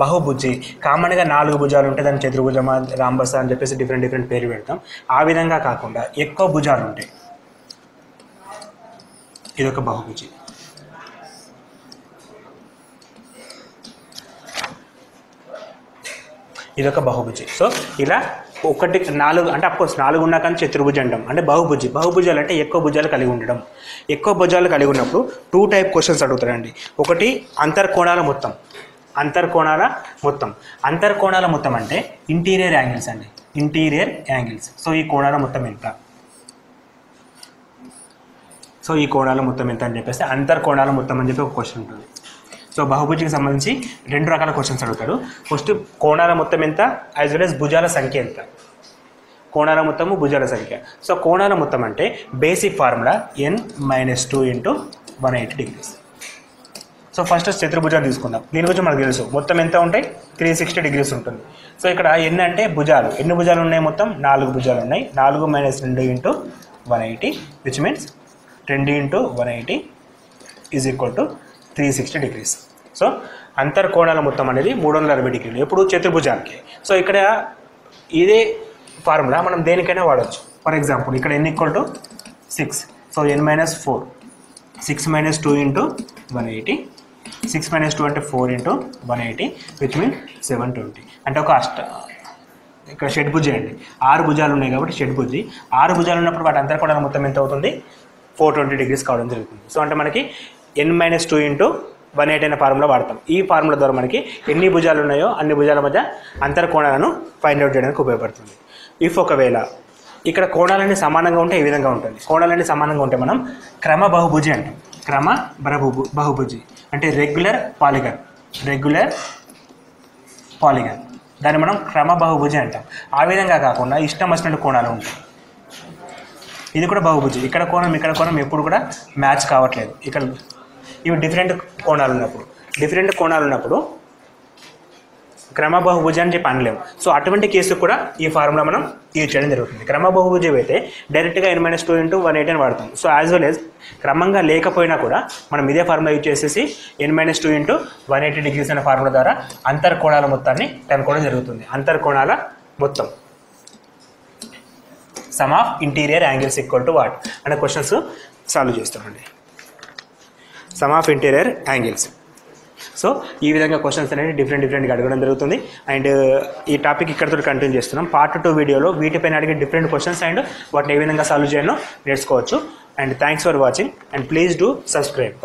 బహుభుజి కామన్గా 4 భుజాలు ఉంటే దాన్ని చతుర్భుజమా రాంబస అని చెప్పేసి డిఫరెంట్ పేరు పెడతాం. ఆ విధంగా కాకుండా ఎక్కువ భుజాలు ఉంటాయి, ఇదొక బహుభుజి. ఇదొక బహుభుజి. సో ఇలా 1 4 అంటే అఫ్కోర్స్ 4 ఉన్నా కానీ చతుర్భుజి అంటాం. అంటే బహుభుజి. బహుభుజాలు అంటే ఎక్కువ భుజాలు కలిగి ఉండడం. ఎక్కువ భుజాలు కలిగి ఉన్నప్పుడు 2 టైప్ క్వశ్చన్స్ అడుగుతారండి. ఒకటి అంతర్కోణాల మొత్తం. అంతర్కోణాల మొత్తం అంటే ఇంటీరియర్ యాంగిల్స్ అండి. Interior angles. సో ఈ కోణాల మొత్తం ఎంత, అని చెప్పేసి అంతర్కోణాల మొత్తం అని చెప్పి ఒక క్వశ్చన్ ఉంటుంది. సో బహుభుజికి సంబంధించి 2 రకాల క్వశ్చన్స్ అడుగుతాడు. ఫస్ట్ కోణాల మొత్తం ఎంత, యాజ్ వెల్ యాజ్ భుజాల సంఖ్య ఎంత. కోణాల మొత్తము భుజాల సంఖ్య. సో కోణాల మొత్తం అంటే basic formula n-2 × 180 degrees. So first చతుర్భుజాలు తీసుకుందాం. దీని గురించి మనకు తెలుసు మొత్తం ఎంత ఉంటాయి, 360 degrees ఉంటుంది. సో ఇక్కడ n అంటే భుజాలు. ఎన్ని భుజాలు ఉన్నాయి, మొత్తం 4 భుజాలు ఉన్నాయి. 4 - 2 × 180 which means 2 × 180 is equal to 360 degrees. So అంతర్కోణాల మొత్తం అనేది 360 degrees ఎప్పుడు చతుర్భుజానికి. సో ఇక్కడ ఇదే ఫార్ములా మనం దేనికైనా వాడవచ్చు. ఫర్ ఎగ్జాంపుల్ ఇక్కడ n = 6. సో n-4 6 - 2 × 180 6 - 2 అంటే 4 × 180 విచ్ మీన్ 720. అంటే ఒక ఇక్కడ షడ్భుజి అండి. 6 భుజాలు ఉన్నాయి కాబట్టి షడ్భుజి. 6 భుజాలు ఉన్నప్పుడు వాటి అంతర్కోణాల మొత్తం ఎంత అవుతుంది, 420 degrees కావడం జరుగుతుంది. సో అంటే మనకి n-2 × 180 అనే ఫార్ములా వాడతాం. ఈ ఫార్ములా ద్వారా మనకి ఎన్ని భుజాలు ఉన్నాయో అన్ని భుజాల మధ్య అంతర్కోణాలను ఫైండ్ అవుట్ చేయడానికి ఉపయోగపడుతుంది. ఇఫ్ ఒకవేళ ఇక్కడ కోణాలన్నీ సమానంగా ఉంటే ఈ విధంగా ఉంటుంది. కోణాలన్నీ సమానంగా ఉంటే మనం క్రమ బహుభుజి అంటాం. క్రమ బహుభుజి అంటే రెగ్యులర్ పాలిగన్. దాన్ని మనం క్రమ బహుభుజి అంటాం. ఆ విధంగా కాకుండా ఇష్టం వచ్చినట్టు కోణాలు ఉంటాయి. ఇది కూడా బహుభుజి. ఇక్కడ కోణం ఎప్పుడు కూడా మ్యాచ్ కావట్లేదు. ఇక్కడ ఇవి డిఫరెంట్ కోణాలు ఉన్నప్పుడు క్రమ బహుభుజి అని చెప్పి అనలేము. సో అటువంటి కేసు కూడా ఈ ఫార్ములా మనం యూజ్ చేయడం జరుగుతుంది. క్రమ బహుభుజి అయితే డైరెక్ట్గా n-2 × 180 అని వాడతాం. సో యాజ్ వెల్ యాజ్ క్రమంగా లేకపోయినా కూడా మనం ఇదే ఫార్ములా యూజ్ చేసేసి n-2 × 180 degrees అనే ఫార్ములా ద్వారా అంతర్కోణాల మొత్తాన్ని కనుక్కోవడం జరుగుతుంది. అంతర్కోణాల మొత్తం some of interior angles equal to what అనే క్వశ్చన్స్ సాల్వ్ చేస్తామండి. Some of interior angles. So ఈ విధంగా క్వశ్చన్స్ అనేది డిఫరెంట్గా అడగడం జరుగుతుంది. అండ్ ఈ టాపిక్ ఇక్కడితో కంటిన్యూ చేస్తున్నాం. పార్ట్ 2 వీడియోలో వీటిపైన అడిగే డిఫరెంట్ క్వశ్చన్స్ అండ్ వాటిని ఏ విధంగా సాల్వ్ చేయాలో నేర్చుకోవచ్చు. And thanks for watching and please do subscribe.